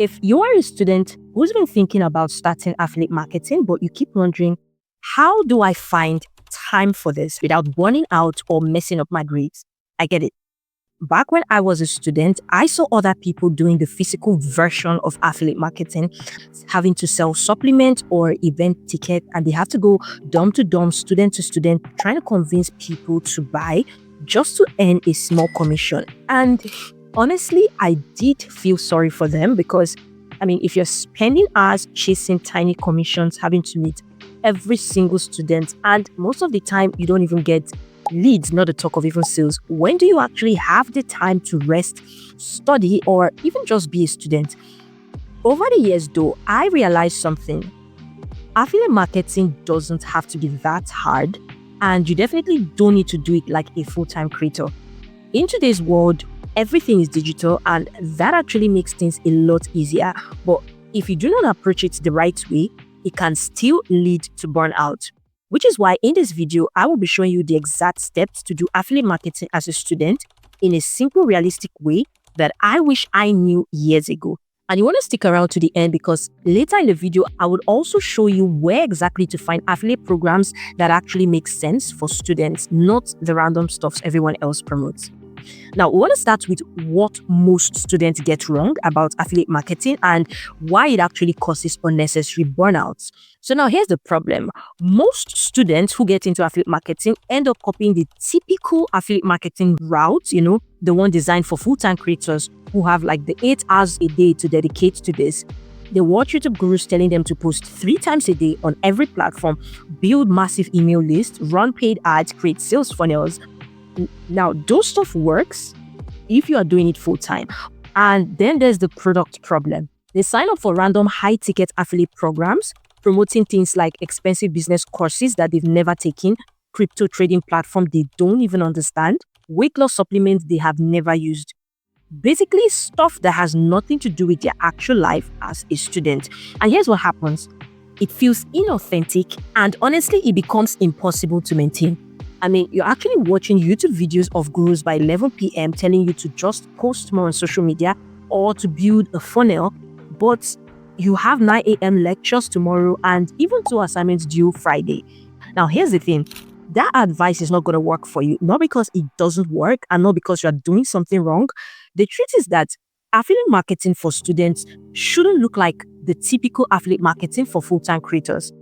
If you are a student who's been thinking about starting affiliate marketing, but you keep wondering, how do I find time for this without burning out or messing up my grades? I get it. Back when I was a student, I saw other people doing the physical version of affiliate marketing, having to sell supplement or event ticket, and they have to go dorm to dorm, student to student, trying to convince people to buy just to earn a small commission. And honestly, I did feel sorry for them because, if you're spending hours chasing tiny commissions, having to meet every single student, and most of the time you don't even get leads, not to talk of even sales, when do you actually have the time to rest, study, or even just be a student? Over the years though, I realized something. Affiliate marketing doesn't have to be that hard, and you definitely don't need to do it like a full-time creator. In today's world, everything is digital, and that actually makes things a lot easier. But if you do not approach it the right way, it can still lead to burnout. Which is why in this video, I will be showing you the exact steps to do affiliate marketing as a student in a simple, realistic way that I wish I knew years ago. And you want to stick around to the end because later in the video, I would also show you where exactly to find affiliate programs that actually make sense for students, not the random stuff everyone else promotes. Now, we want to start with what most students get wrong about affiliate marketing and why it actually causes unnecessary burnouts. So now here's the problem. Most students who get into affiliate marketing end up copying the typical affiliate marketing route, the one designed for full-time creators who have like the 8 hours a day to dedicate to this. They watch YouTube gurus telling them to post 3 times a day on every platform, build massive email lists, run paid ads, create sales funnels. Now, those stuff works if you are doing it full time. And then there's the product problem. They sign up for random high-ticket affiliate programs, promoting things like expensive business courses that they've never taken, crypto trading platform they don't even understand, weight loss supplements they have never used. Basically, stuff that has nothing to do with their actual life as a student. And here's what happens. It feels inauthentic, and honestly, it becomes impossible to maintain. You're actually watching YouTube videos of gurus by 11 p.m. telling you to just post more on social media or to build a funnel, but you have 9 a.m. lectures tomorrow and even 2 assignments due Friday. Now, here's the thing. That advice is not going to work for you, not because it doesn't work and not because you're doing something wrong. The truth is that affiliate marketing for students shouldn't look like the typical affiliate marketing for full-time creators.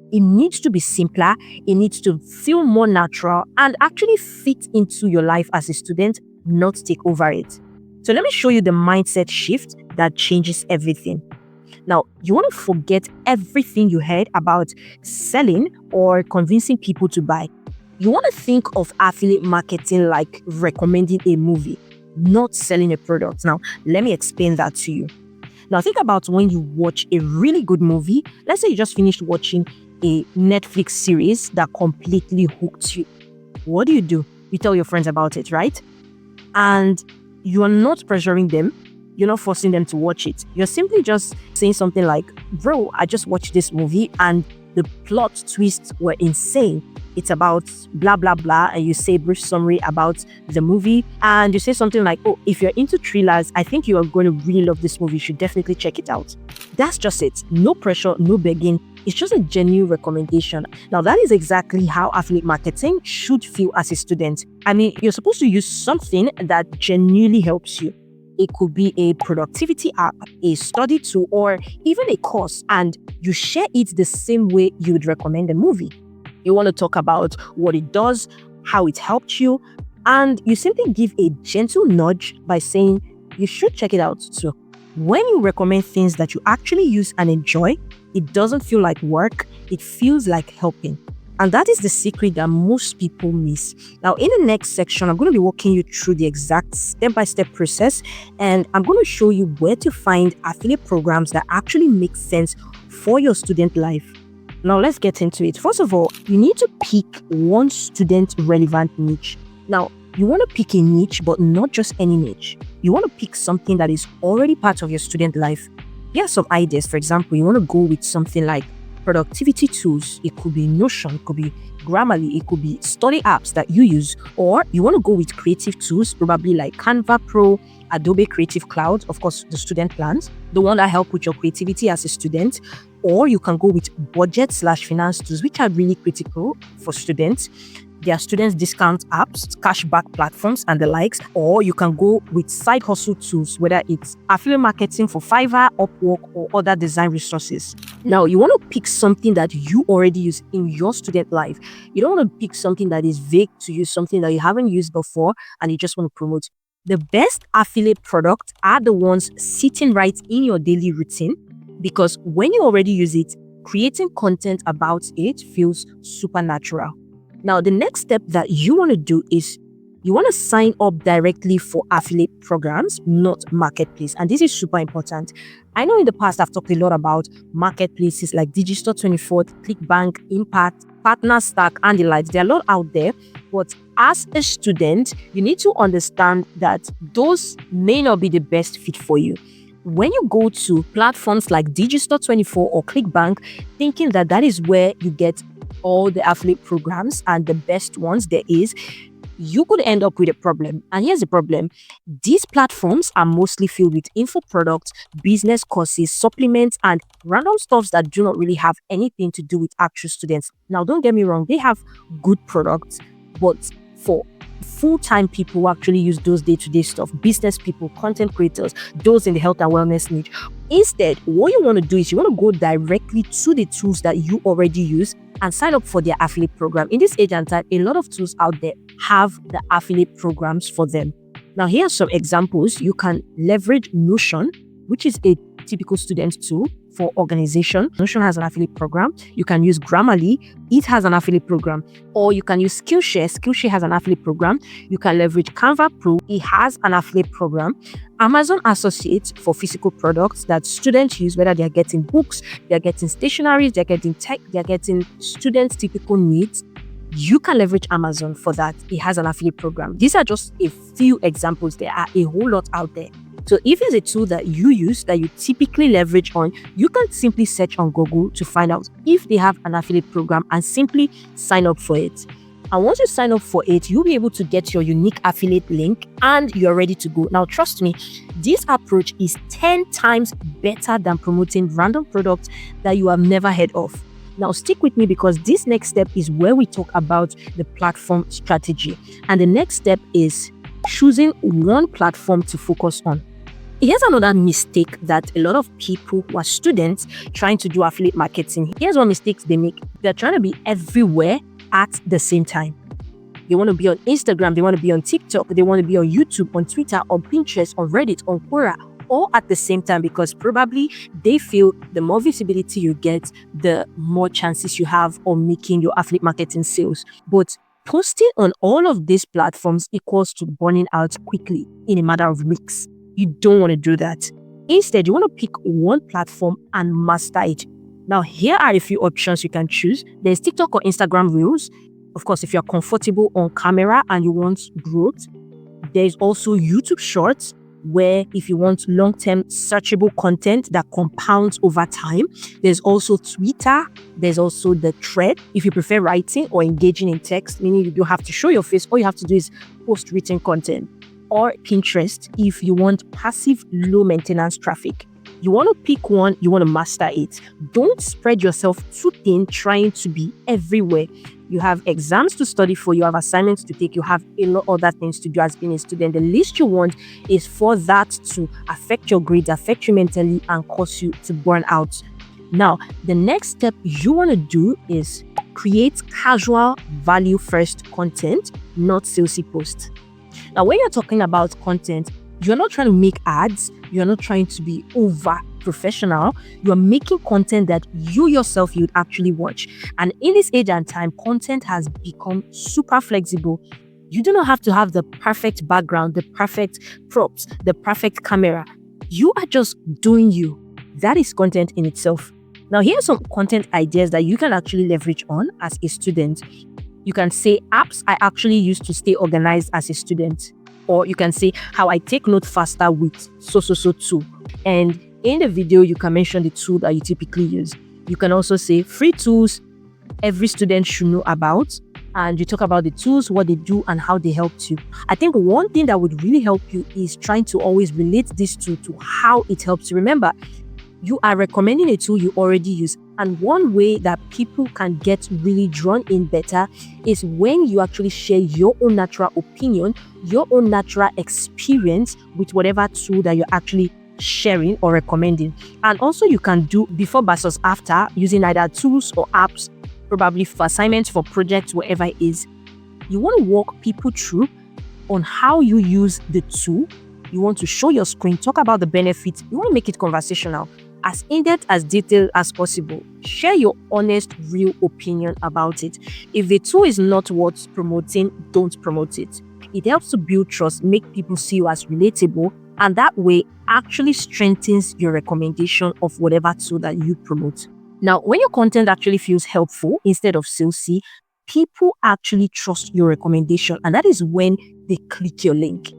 It needs to be simpler, it needs to feel more natural and actually fit into your life as a student, not take over it. So let me show you the mindset shift that changes everything. Now, you want to forget everything you heard about selling or convincing people to buy. You want to think of affiliate marketing like recommending a movie, not selling a product. Now, let me explain that to you. Now, think about when you watch a really good movie. Let's say you just finished watching a Netflix series that completely hooked you. What do? You tell your friends about it, right? And you are not pressuring them. You're not forcing them to watch it. You're simply just saying something like, bro, I just watched this movie and the plot twists were insane. It's about blah, blah, blah. And you say a brief summary about the movie. And you say something like, oh, if you're into thrillers, I think you are going to really love this movie. You should definitely check it out. That's just it. No pressure, no begging. It's just a genuine recommendation. Now, that is exactly how affiliate marketing should feel as a student. You're supposed to use something that genuinely helps you. It could be a productivity app, a study tool, or even a course, and you share it the same way you would recommend a movie. You want to talk about what it does, how it helped you, and you simply give a gentle nudge by saying you should check it out too. When you recommend things that you actually use and enjoy, it doesn't feel like work, it feels like helping. And that is the secret that most people miss. Now, in the next section, I'm going to be walking you through the exact step-by-step process, and I'm going to show you where to find affiliate programs that actually make sense for your student life. Now, let's get into it. First of all, you need to pick one student-relevant niche. Now, you want to pick a niche, but not just any niche. You want to pick something that is already part of your student life. Here are some ideas. For example, you want to go with something like productivity tools. It could be Notion, it could be Grammarly, it could be study apps that you use, or you want to go with creative tools, probably like Canva Pro, Adobe Creative Cloud, of course, the student plans, the one that help with your creativity as a student, or you can go with budget/finance tools, which are really critical for students. There are students' discount apps, cashback platforms, and the likes. Or you can go with side hustle tools, whether it's affiliate marketing for Fiverr, Upwork, or other design resources. Now, you want to pick something that you already use in your student life. You don't want to pick something that is vague to you, something that you haven't used before, and you just want to promote. The best affiliate products are the ones sitting right in your daily routine, because when you already use it, creating content about it feels supernatural. Now, the next step that you want to do is you want to sign up directly for affiliate programs, not marketplace. And this is super important. I know in the past I've talked a lot about marketplaces like Digistore24, ClickBank, Impact, PartnerStack, and the likes. There are a lot out there, but as a student, you need to understand that those may not be the best fit for you. When you go to platforms like Digistore24 or ClickBank, thinking that that is where you get all the affiliate programs and the best ones there is, you could end up with a problem. And here's the problem. These platforms are mostly filled with info products, business courses, supplements, and random stuffs that do not really have anything to do with actual students. Now, don't get me wrong, they have good products, but for full-time people who actually use those day-to-day stuff, business people, content creators, those in the health and wellness niche. Instead, what you want to do is you want to go directly to the tools that you already use and sign up for their affiliate program. In this age and time, a lot of tools out there have the affiliate programs for them. Now, here are some examples. You can leverage Notion, which is a typical student tool for organization. Notion has an affiliate program. You can use Grammarly. It has an affiliate program. Or you can use Skillshare. Skillshare has an affiliate program. You can leverage Canva Pro. It has an affiliate program. Amazon Associates for physical products that students use, whether they're getting books, they're getting stationaries, they're getting tech, they're getting students' typical needs. You can leverage Amazon for that. It has an affiliate program. These are just a few examples. There are a whole lot out there. So if it's a tool that you use, that you typically leverage on, you can simply search on Google to find out if they have an affiliate program and simply sign up for it. And once you sign up for it, you'll be able to get your unique affiliate link and you're ready to go. Now, trust me, this approach is 10 times better than promoting random products that you have never heard of. Now, stick with me because this next step is where we talk about the platform strategy. And the next step is choosing one platform to focus on. Here's another mistake that a lot of people who are students trying to do affiliate marketing. Here's one mistake they make. They're trying to be everywhere at the same time. They want to be on Instagram, they want to be on TikTok, they want to be on YouTube, on Twitter, on Pinterest, on Reddit, on Quora, all at the same time, because probably they feel the more visibility you get, the more chances you have on making your affiliate marketing sales. But posting on all of these platforms equals to burning out quickly in a matter of weeks. You don't want to do that. Instead, you want to pick one platform and master it. Now, here are a few options you can choose. There's TikTok or Instagram Reels. Of course, if you're comfortable on camera and you want growth. There's also YouTube Shorts, where if you want long-term searchable content that compounds over time. There's also Twitter. There's also the Thread. If you prefer writing or engaging in text, meaning you don't have to show your face, all you have to do is post written content. Or Pinterest if you want passive, low-maintenance traffic. You want to pick one, you want to master it. Don't spread yourself too thin trying to be everywhere. You have exams to study for, you have assignments to take, you have a lot of other things to do as being a student. The least you want is for that to affect your grades, affect you mentally, and cause you to burn out. Now, the next step you want to do is create casual, value-first content, not salesy posts. Now, when you're talking about content, you're not trying to make ads. You're not trying to be over professional. You're making content that you yourself you'd actually watch. And in this age and time, content has become super flexible. You do not have to have the perfect background, the perfect props, the perfect camera. You are just doing you. That is content in itself. Now, here are some content ideas that you can actually leverage on as a student. You can say apps I actually use to stay organized as a student. Or you can say how I take note faster with so tool. And in the video, you can mention the tool that you typically use. You can also say free tools every student should know about. and you talk about the tools, what they do, and how they helped you. I think one thing that would really help you is trying to always relate this to how it helps you. Remember, you are recommending a tool you already use. And one way that people can get really drawn in better is when you actually share your own natural opinion, your own natural experience with whatever tool that you're actually sharing or recommending. And also you can do before versus after using either tools or apps, probably for assignments, for projects, whatever it is. You want to walk people through on how you use the tool. You want to show your screen, talk about the benefits. You want to make it conversational, as in-depth, as detailed as possible. Share your honest, real opinion about it. If the tool is not worth promoting, don't promote it. It helps to build trust, make people see you as relatable, and that way actually strengthens your recommendation of whatever tool that you promote. Now, when your content actually feels helpful instead of salesy, people actually trust your recommendation, and that is when they click your link.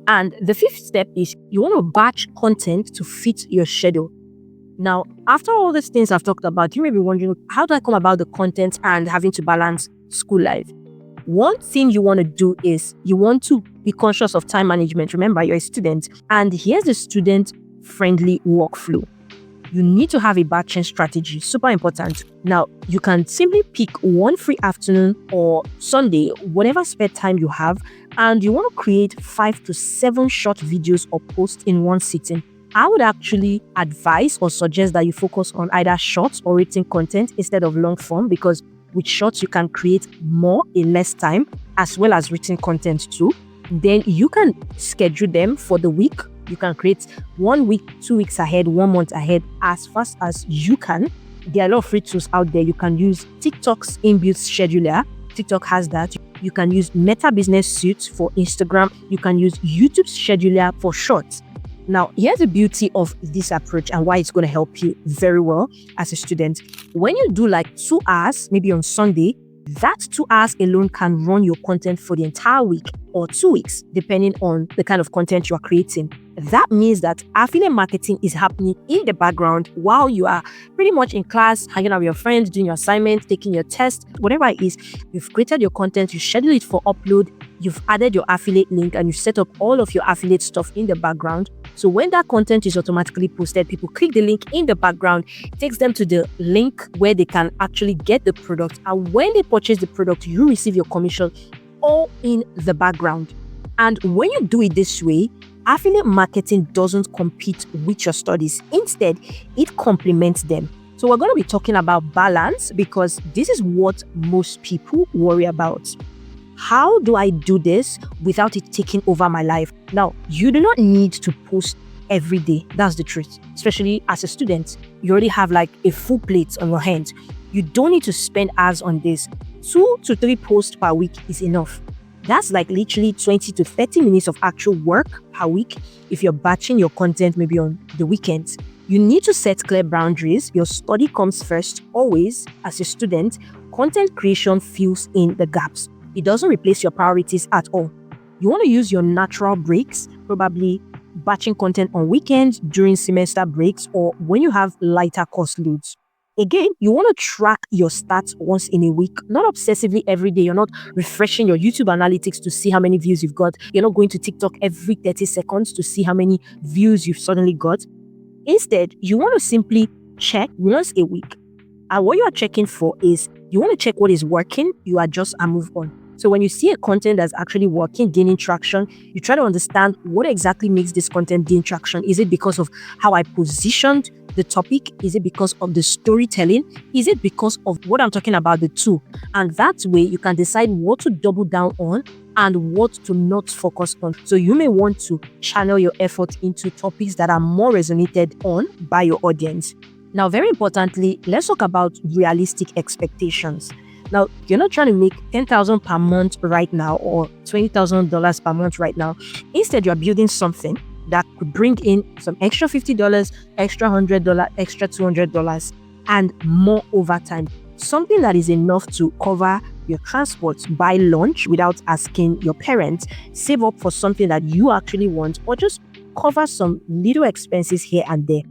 And the fifth step is you want to batch content to fit your schedule. Now, after all these things I've talked about, you may be wondering, how do I come about the content and having to balance school life? One thing you want to do is you want to be conscious of time management. Remember, you're a student, and here's the student-friendly workflow. You need to have a batching strategy, super important. Now, you can simply pick one free afternoon or Sunday, whatever spare time you have, and you want to create 5 to 7 short videos or posts in one sitting. I would actually advise or suggest that you focus on either short or written content instead of long form, because with shorts you can create more in less time, as well as written content too. Then you can schedule them for the week. You can create 1 week, 2 weeks ahead, 1 month ahead, as fast as you can. There are a lot of free tools out there. You can use TikTok's inbuilt scheduler. TikTok has that. You can use Meta Business Suite for Instagram. You can use YouTube's scheduler for shorts. Now, here's the beauty of this approach and why it's going to help you very well as a student. When you do like 2 hours, maybe on Sunday, that 2 hours alone can run your content for the entire week or 2 weeks, depending on the kind of content you are creating. That means that affiliate marketing is happening in the background while you are pretty much in class, hanging out with your friends, doing your assignments, taking your test, whatever it is. You've created your content, you schedule it for upload, you've added your affiliate link, and you set up all of your affiliate stuff in the background. So when that content is automatically posted, people click the link in the background, it takes them to the link where they can actually get the product. And when they purchase the product, you receive your commission all in the background. And when you do it this way, affiliate marketing doesn't compete with your studies. Instead, it complements them. So we're going to be talking about balance, because this is what most people worry about. How do I do this without it taking over my life? Now, you do not need to post every day. That's the truth. Especially as a student, you already have like a full plate on your hands. You don't need to spend hours on this. 2 to 3 posts per week is enough. That's like literally 20 to 30 minutes of actual work per week if you're batching your content maybe on the weekends. You need to set clear boundaries. Your study comes first, always. As a student, content creation fills in the gaps. It doesn't replace your priorities at all. You want to use your natural breaks, probably batching content on weekends, during semester breaks, or when you have lighter course loads. Again, you want to track your stats once in a week, not obsessively every day. You're not refreshing your YouTube analytics to see how many views you've got. You're not going to TikTok every 30 seconds to see how many views you've suddenly got. Instead, you want to simply check once a week. And what you are checking for is you want to check what is working, you adjust and move on. So when you see a content that's actually working, gaining traction, you try to understand what exactly makes this content gain traction. Is it because of how I positioned the topic? Is it because of the storytelling? Is it because of what I'm talking about, the tool? And that way you can decide what to double down on and what to not focus on. So you may want to channel your effort into topics that are more resonated on by your audience. Now, very importantly, let's talk about realistic expectations. Now, you're not trying to make $10,000 per month right now or $20,000 per month right now. Instead, you're building something that could bring in some extra $50, extra $100, extra $200, and more over time. Something that is enough to cover your transport, buy lunch without asking your parents, save up for something that you actually want, or just cover some little expenses here and there.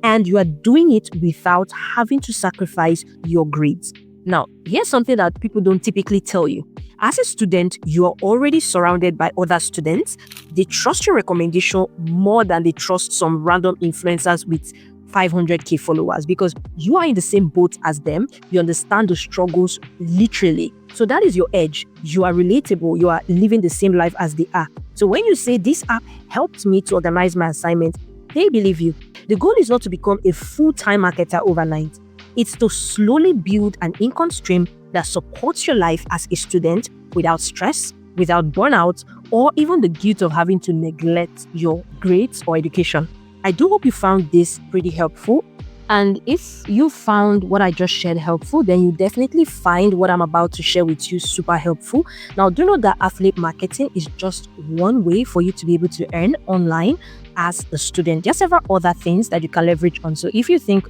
And you are doing it without having to sacrifice your grades. Now, here's something that people don't typically tell you. As a student, you are already surrounded by other students. They trust your recommendation more than they trust some random influencers with 500k followers, because you are in the same boat as them. You understand the struggles literally. So that is your edge. You are relatable. You are living the same life as they are. So when you say this app helped me to organize my assignment, they believe you. The goal is not to become a full-time marketer overnight. It's to slowly build an income stream that supports your life as a student without stress, without burnout, or even the guilt of having to neglect your grades or education. I do hope you found this pretty helpful. And if you found what I just shared helpful, then you definitely find what I'm about to share with you super helpful. Now, do know that affiliate marketing is just one way for you to be able to earn online as a student. There are several other things that you can leverage on. So if you think,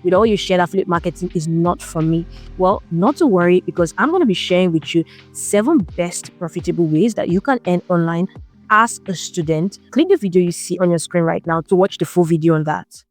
with all you shared, affiliate marketing is not for me, well, not to worry, because I'm going to be sharing with you 7 best profitable ways that you can earn online as a student. Click the video you see on your screen right now to watch the full video on that.